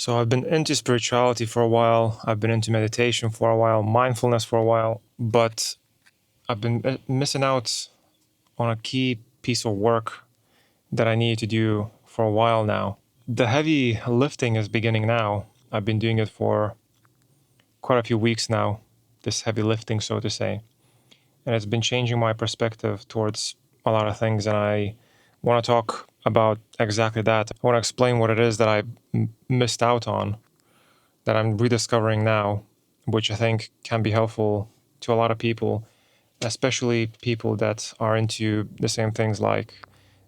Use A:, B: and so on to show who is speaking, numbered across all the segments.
A: So I've been into spirituality for a while. I've been into meditation for a while, mindfulness for a while, but I've been missing out on a key piece of work that I need to do for a while now. The heavy lifting is beginning now. I've been doing it for quite a few weeks now, this heavy lifting, so to say. And it's been changing my perspective towards a lot of things. And I want to talk about exactly that. I want to explain what it is that I missed out on, that I'm rediscovering now, which I think can be helpful to a lot of people, especially people that are into the same things like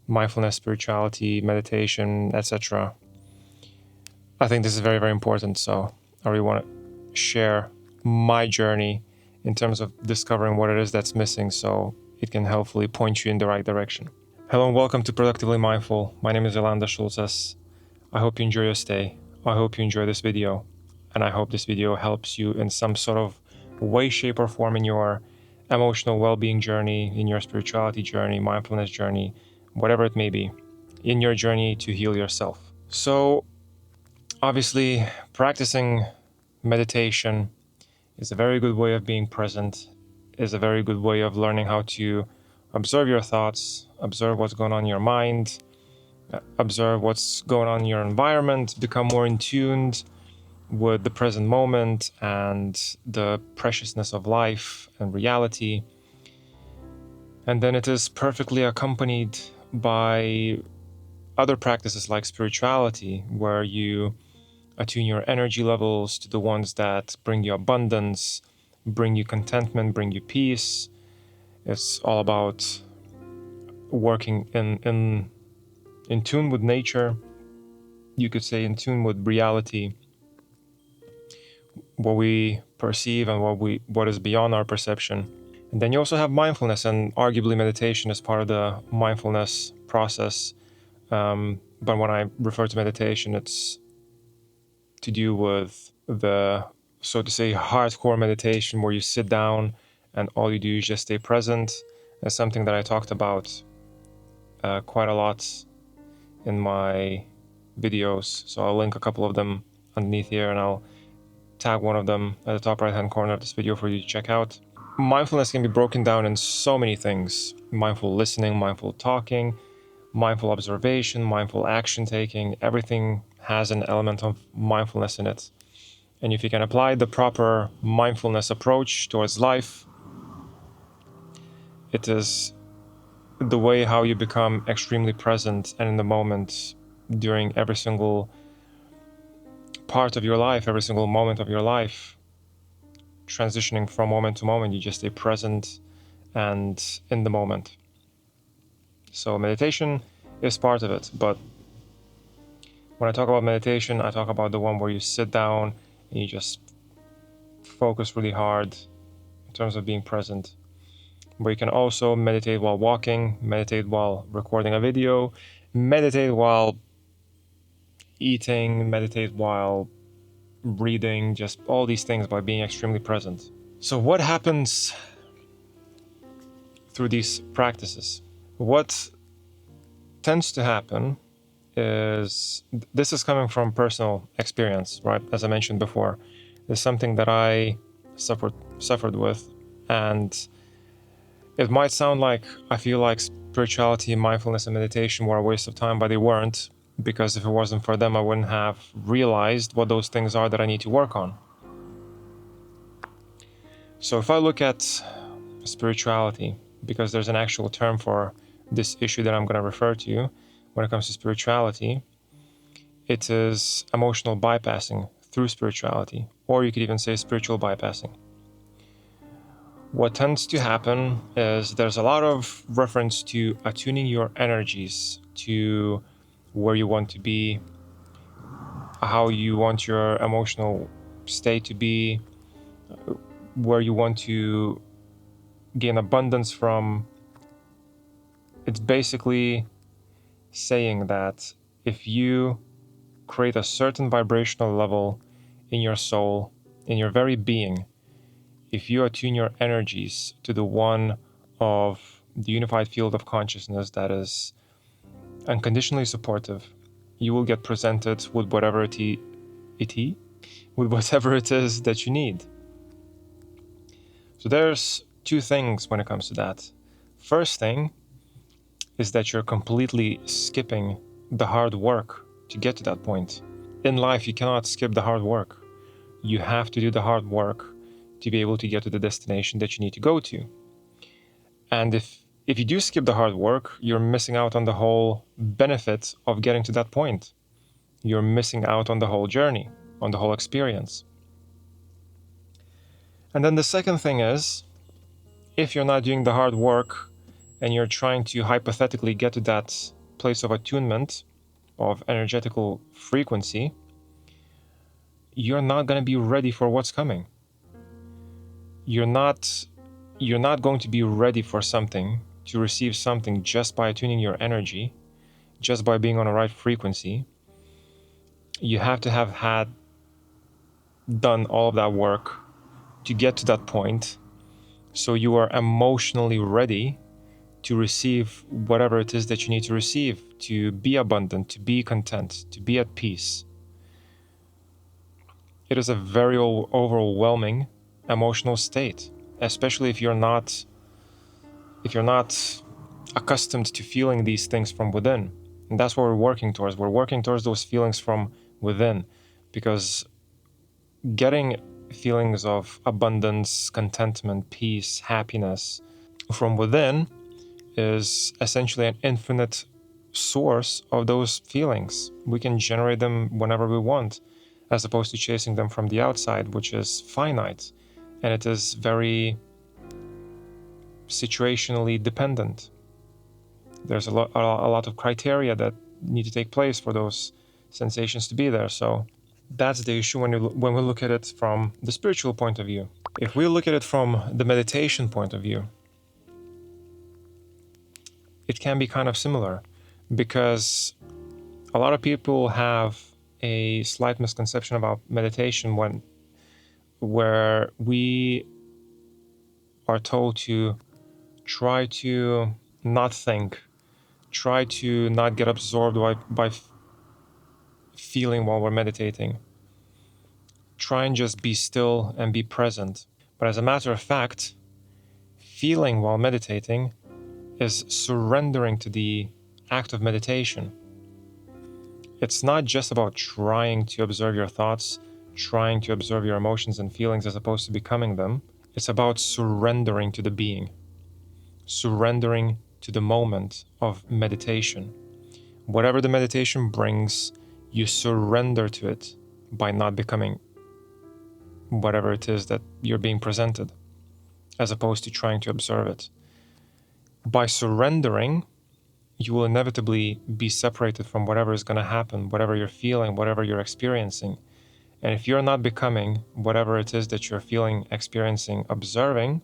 A: mindfulness, spirituality, meditation, etc. I think this is very, very important. So I really want to share my journey in terms of discovering what it is that's missing so it can hopefully point you in the right direction. Hello and welcome to Productively Mindful. My name is Yolanda Schulzes. I hope you enjoy your stay. I hope you enjoy this video. And I hope this video helps you in some sort of way, shape, or form in your emotional well-being journey, in your spirituality journey, mindfulness journey, whatever it may be, in your journey to heal yourself. So obviously, practicing meditation is a very good way of being present, is a very good way of learning how to observe your thoughts, observe what's going on in your mind, observe what's going on in your environment, become more in tune with the present moment and the preciousness of life and reality. And then it is perfectly accompanied by other practices like spirituality, where you attune your energy levels to the ones that bring you abundance, bring you contentment, bring you peace. It's all about working in tune with nature. You could say in tune with reality, what we perceive and what is beyond our perception. And then you also have mindfulness, and arguably meditation is part of the mindfulness process. But when I refer to meditation, it's to do with the, so to say, hardcore meditation where you sit down and all you do is just stay present. That's something that I talked about quite a lot in my videos. So I'll link a couple of them underneath here, and I'll tag one of them at the top right hand corner of this video for you to check out. Mindfulness can be broken down in so many things: mindful listening, mindful talking, mindful observation, mindful action taking. Everything has an element of mindfulness in it. And if you can apply the proper mindfulness approach towards life, it is the way how you become extremely present and in the moment during every single part of your life, every single moment of your life. Transitioning from moment to moment, you just stay present and in the moment. So meditation is part of it, but when I talk about meditation, I talk about the one where you sit down and you just focus really hard in terms of being present. Where you can also meditate while walking, meditate while recording a video, meditate while eating, meditate while reading, just all these things by being extremely present. So what happens through these practices? What tends to happen is, this is coming from personal experience, right? As I mentioned before, it's something that I suffered with, and it might sound like I feel like spirituality, mindfulness, and meditation were a waste of time, but they weren't, because if it wasn't for them, I wouldn't have realized what those things are that I need to work on. So if I look at spirituality, because there's an actual term for this issue that I'm going to refer to when it comes to spirituality, it is emotional bypassing through spirituality, or you could even say spiritual bypassing. What tends to happen is there's a lot of reference to attuning your energies to where you want to be, how you want your emotional state to be, where you want to gain abundance from. It's basically saying that if you create a certain vibrational level in your soul, in your very being, if you attune your energies to the one of the unified field of consciousness that is unconditionally supportive, you will get presented with whatever it, with whatever it is that you need. So there's two things when it comes to that. First thing is that you're completely skipping the hard work to get to that point. In life, you cannot skip the hard work. You have to do the hard work to be able to get to the destination that you need to go to. And if you do skip the hard work, you're missing out on the whole benefit of getting to that point. You're missing out on the whole journey, on the whole experience. And then the second thing is, if you're not doing the hard work and you're trying to hypothetically get to that place of attunement, of energetical frequency, you're not going to be ready for what's coming. You're not going to be ready for something, to receive something, just by attuning your energy, just by being on the right frequency. You have to have had done all of that work to get to that point, so you are emotionally ready to receive whatever it is that you need to receive, to be abundant, to be content, to be at peace. It is a very overwhelming emotional state, especially if you're not accustomed to feeling these things from within. And that's what we're working towards. We're working towards those feelings from within, because getting feelings of abundance, contentment, peace, happiness from within is essentially an infinite source of those feelings. We can generate them whenever we want, as opposed to chasing them from the outside, which is finite, and it is very situationally dependent. There's a lot of criteria that need to take place for those sensations to be there. So that's the issue when we look at it from the spiritual point of view. If we look at it from the meditation point of view, it can be kind of similar, because a lot of people have a slight misconception about meditation where we are told to try to not think, try to not get absorbed by feeling while we're meditating. Try and just be still and be present. But as a matter of fact, feeling while meditating is surrendering to the act of meditation. It's not just about trying to observe your thoughts, trying to observe your emotions and feelings as opposed to becoming them. It's about surrendering to the being, surrendering to the moment of meditation. Whatever the meditation brings, you surrender to it by not becoming whatever it is that you're being presented, as opposed to trying to observe it. By surrendering, you will inevitably be separated from whatever is going to happen, whatever you're feeling, whatever you're experiencing. And if you're not becoming whatever it is that you're feeling, experiencing, observing,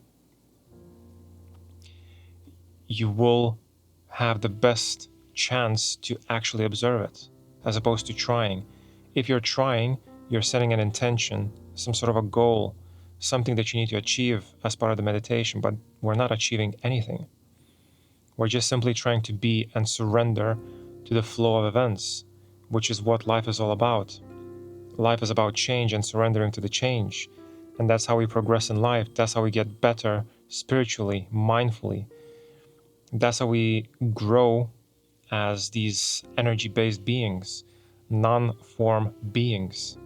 A: you will have the best chance to actually observe it, as opposed to trying. If you're trying, you're setting an intention, some sort of a goal, something that you need to achieve as part of the meditation, but we're not achieving anything. We're just simply trying to be and surrender to the flow of events, which is what life is all about. Life is about change and surrendering to the change. And that's how we progress in life. That's how we get better spiritually, mindfully. That's how we grow as these energy-based beings, non-form beings,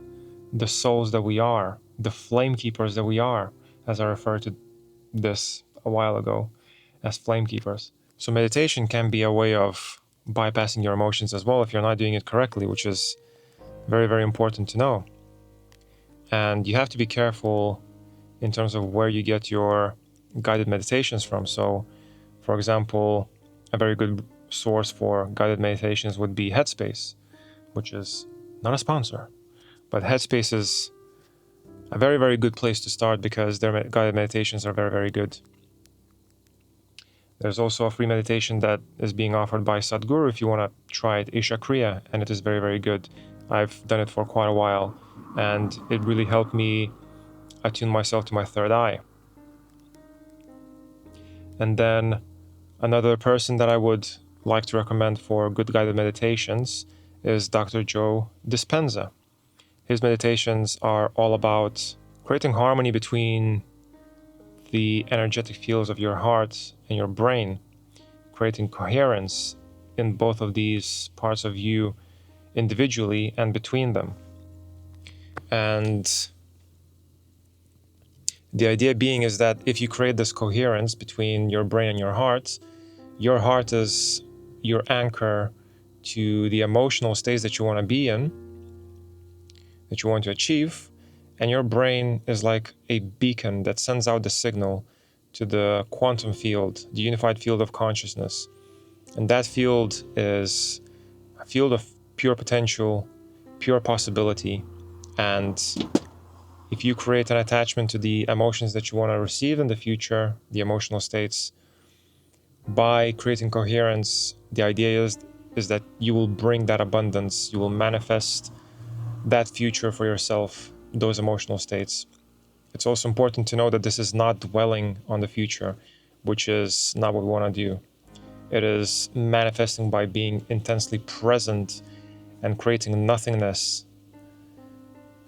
A: the souls that we are, the flame keepers that we are, as I referred to this a while ago, as flame keepers. So meditation can be a way of bypassing your emotions as well if you're not doing it correctly, which is very, very important to know. And you have to be careful in terms of where you get your guided meditations from. So, for example, a very good source for guided meditations would be Headspace, which is not a sponsor, but Headspace is a very, very good place to start because their guided meditations are very, very good. There's also a free meditation that is being offered by Sadhguru if you want to try it, Isha Kriya, and it is very, very good. I've done it for quite a while, and it really helped me attune myself to my third eye. And then another person that I would like to recommend for good guided meditations is Dr. Joe Dispenza. His meditations are all about creating harmony between the energetic fields of your heart and your brain, creating coherence in both of these parts of you individually and between them. And the idea being is that if you create this coherence between your brain and your heart is your anchor to the emotional states that you want to be in, that you want to achieve, and your brain is like a beacon that sends out the signal to the quantum field, the unified field of consciousness. And that field is a field of pure potential, pure possibility. And if you create an attachment to the emotions that you want to receive in the future, the emotional states, by creating coherence, the idea is that you will bring that abundance, you will manifest that future for yourself, those emotional states. It's also important to know that this is not dwelling on the future, which is not what we want to do. It is manifesting by being intensely present and creating nothingness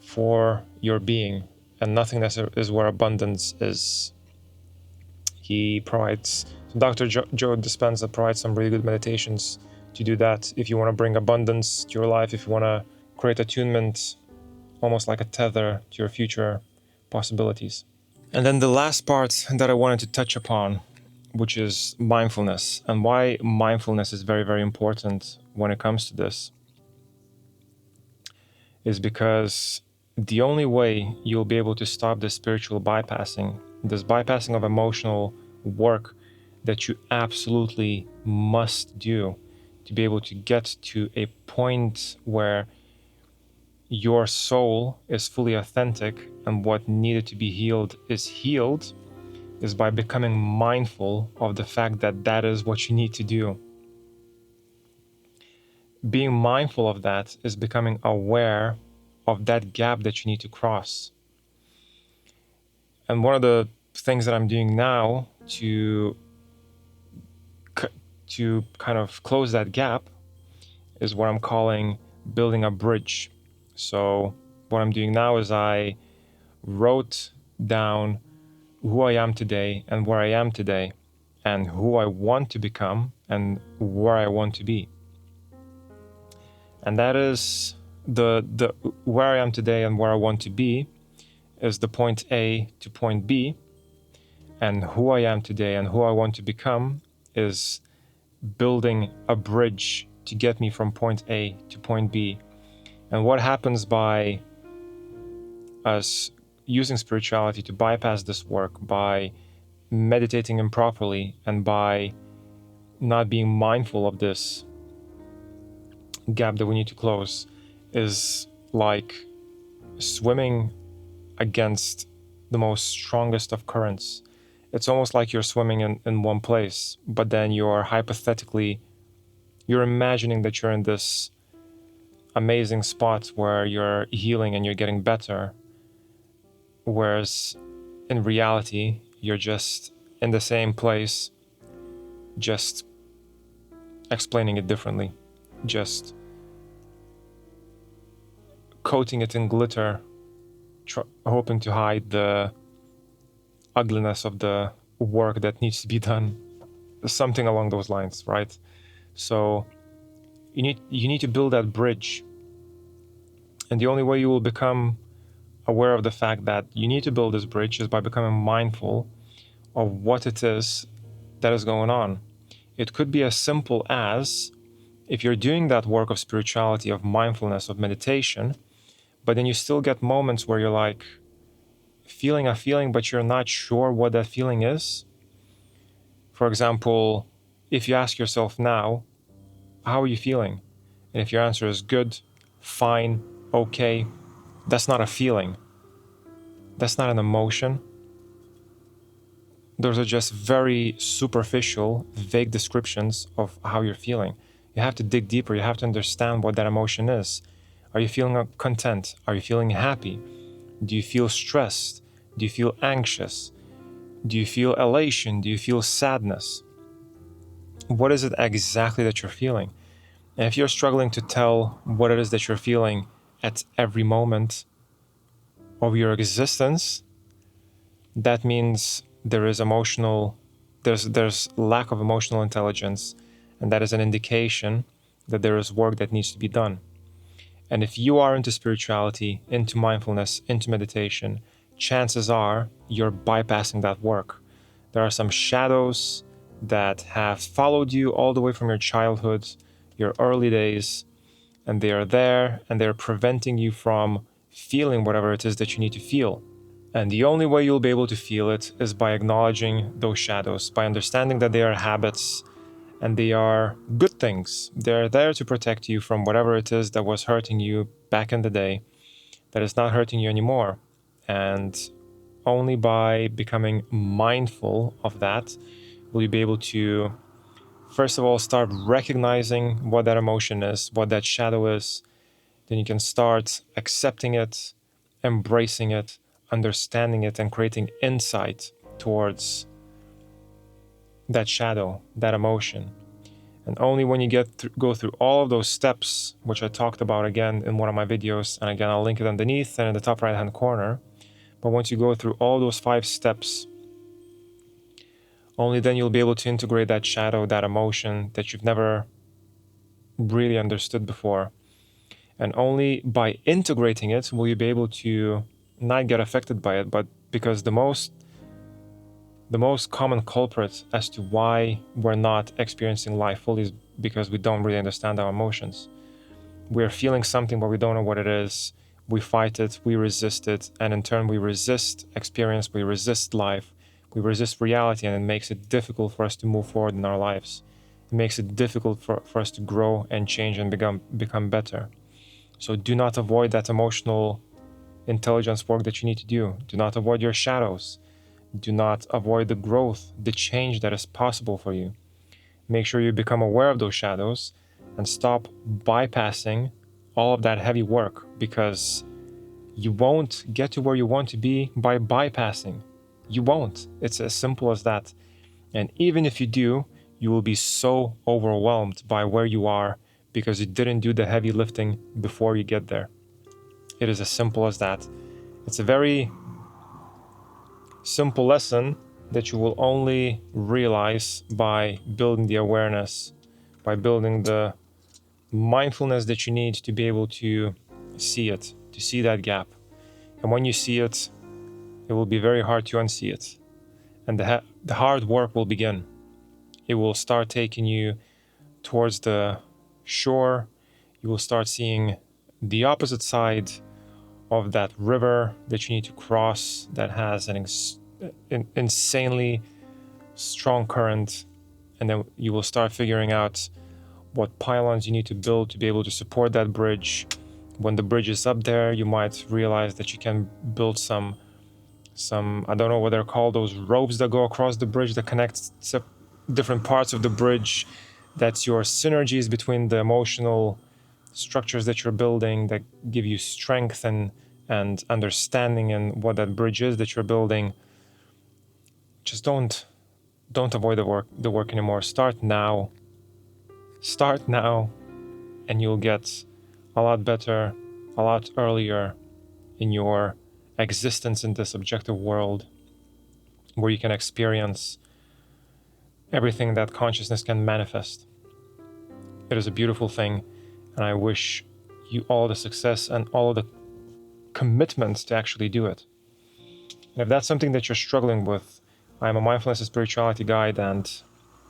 A: for your being. And nothingness is where abundance is. He provides, Dr. Joe Dispenza provides some really good meditations to do that. If you want to bring abundance to your life, if you want to create attunement, almost like a tether to your future possibilities. And then the last part that I wanted to touch upon, which is mindfulness, and why mindfulness is very, very important when it comes to this, is because the only way you'll be able to stop this spiritual bypassing, this bypassing of emotional work that you absolutely must do to be able to get to a point where your soul is fully authentic and what needed to be healed, is by becoming mindful of the fact that that is what you need to do. Being mindful of that is becoming aware of that gap that you need to cross. And one of the things that I'm doing now to kind of close that gap is what I'm calling building a bridge. So what I'm doing now is I wrote down who I am today and where I am today, and who I want to become and where I want to be. And that is the where I am today and where I want to be is the point A to point B, and who I am today and who I want to become is building a bridge to get me from point A to point B. And what happens by us using spirituality to bypass this work, by meditating improperly and by not being mindful of this gap that we need to close, is like swimming against the most strongest of currents. It's almost like you're swimming in one place, but then you're imagining that you're in this amazing spot where you're healing and you're getting better, whereas in reality you're just in the same place, just explaining it differently, just coating it in glitter, hoping to hide the ugliness of the work that needs to be done. Something along those lines, right? So you need to build that bridge. And the only way you will become aware of the fact that you need to build this bridge is by becoming mindful of what it is that is going on. It could be as simple as, if you're doing that work of spirituality, of mindfulness, of meditation, but then you still get moments where you're like feeling a feeling, but you're not sure what that feeling is. For example, if you ask yourself now, how are you feeling? And if your answer is good, fine, okay, that's not a feeling. That's not an emotion. Those are just very superficial, vague descriptions of how you're feeling. You have to dig deeper. You have to understand what that emotion is. Are you feeling content? Are you feeling happy? Do you feel stressed? Do you feel anxious? Do you feel elation? Do you feel sadness? What is it exactly that you're feeling? And if you're struggling to tell what it is that you're feeling at every moment of your existence, that means there's lack of emotional intelligence, and that is an indication that there is work that needs to be done. And if you are into spirituality, into mindfulness, into meditation, chances are you're bypassing that work. There are some shadows that have followed you all the way from your childhood, your early days, and they are there and they're preventing you from feeling whatever it is that you need to feel. And the only way you'll be able to feel it is by acknowledging those shadows, by understanding that they are habits and they are good things. They're there to protect you from whatever it is that was hurting you back in the day, that is not hurting you anymore. And only by becoming mindful of that will you be able to, first of all, start recognizing what that emotion is, what that shadow is. Then you can start accepting it, embracing it, understanding it, and creating insight towards that shadow, that emotion. And only when you go through all of those steps, which I talked about again in one of my videos, and again I'll link it underneath and in the top right hand corner, but once you go through all those 5 steps, only then you'll be able to integrate that shadow, that emotion that you've never really understood before. And only by integrating it will you be able to not get affected by it, but because the most common culprit as to why we're not experiencing life fully is because we don't really understand our emotions. We're feeling something, but we don't know what it is. We fight it, we resist it, and in turn we resist experience, we resist life, we resist reality, and it makes it difficult for us to move forward in our lives. It makes it difficult for us to grow and change and become better. So do not avoid that emotional intelligence work that you need to do. Do not avoid your shadows. Do not avoid the growth, the change that is possible for you. Make sure you become aware of those shadows and stop bypassing all of that heavy work, because you won't get to where you want to be by bypassing. You won't. It's as simple as that. And even if you do, you will be so overwhelmed by where you are because you didn't do the heavy lifting before you get there. It is as simple as that. It's a very simple lesson that you will only realize by building the awareness, by building the mindfulness that you need to be able to see it, to see that gap. And when you see it, it will be very hard to unsee it. And the hard work will begin. It will start taking you towards the shore. You will start seeing the opposite side of that river that you need to cross that has an insanely strong current. And then you will start figuring out what pylons you need to build to be able to support that bridge. When the bridge is up there, you might realize that you can build some I don't know what they're called, those ropes that go across the bridge that connect different parts of the bridge. That's your synergies between the emotional structures that you're building that give you strength and understanding and what that bridge is that you're building. Just don't avoid the work anymore. Start now, and you'll get a lot better a lot earlier in your existence in this objective world, where you can experience everything that consciousness can manifest. It is a beautiful thing, and I wish you all the success and all of the commitments to actually do it. And if that's something that you're struggling with, I'm a mindfulness and spirituality guide, and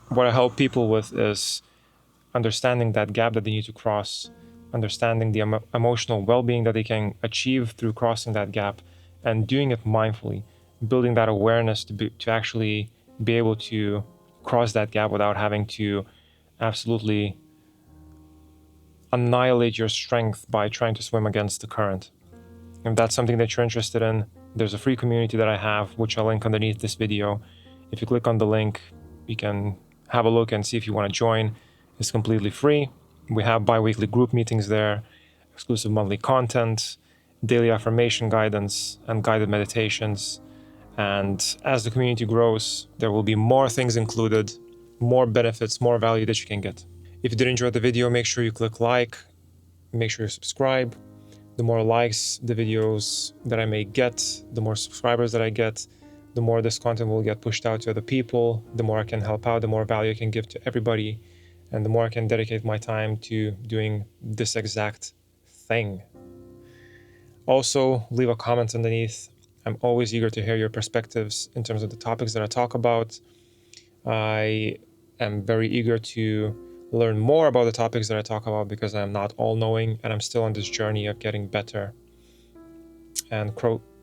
A: what I help people with is understanding that gap that they need to cross, understanding the emotional well-being that they can achieve through crossing that gap, and doing it mindfully, building that awareness to actually be able to cross that gap without having to absolutely annihilate your strength by trying to swim against the current. If that's something that you're interested in, there's a free community that I have, which I'll link underneath this video. If you click on the link, you can have a look and see if you want to join. It's completely free. We have bi-weekly group meetings there, exclusive monthly content, daily affirmation guidance, and guided meditations. And as the community grows, there will be more things included, more benefits, more value that you can get. If you did enjoy the video, make sure you click like, make sure you subscribe, the more likes the videos that I may get, the more subscribers that I get, the more this content will get pushed out to other people, the more I can help out, the more value I can give to everybody, and the more I can dedicate my time to doing this exact thing. Also, leave a comment underneath. I'm always eager to hear your perspectives in terms of the topics that I talk about. I am very eager to learn more about the topics that I talk about because I'm not all-knowing and I'm still on this journey of getting better and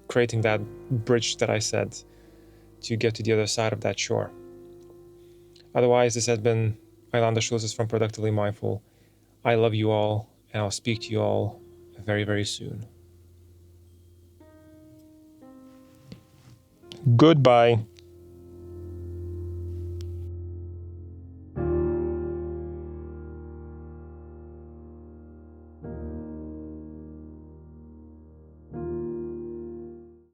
A: creating that bridge that I said to get to the other side of that shore. Otherwise, this has been Eilanda Schulzes from Productively Mindful. I love you all, and I'll speak to you all very, very soon. Goodbye.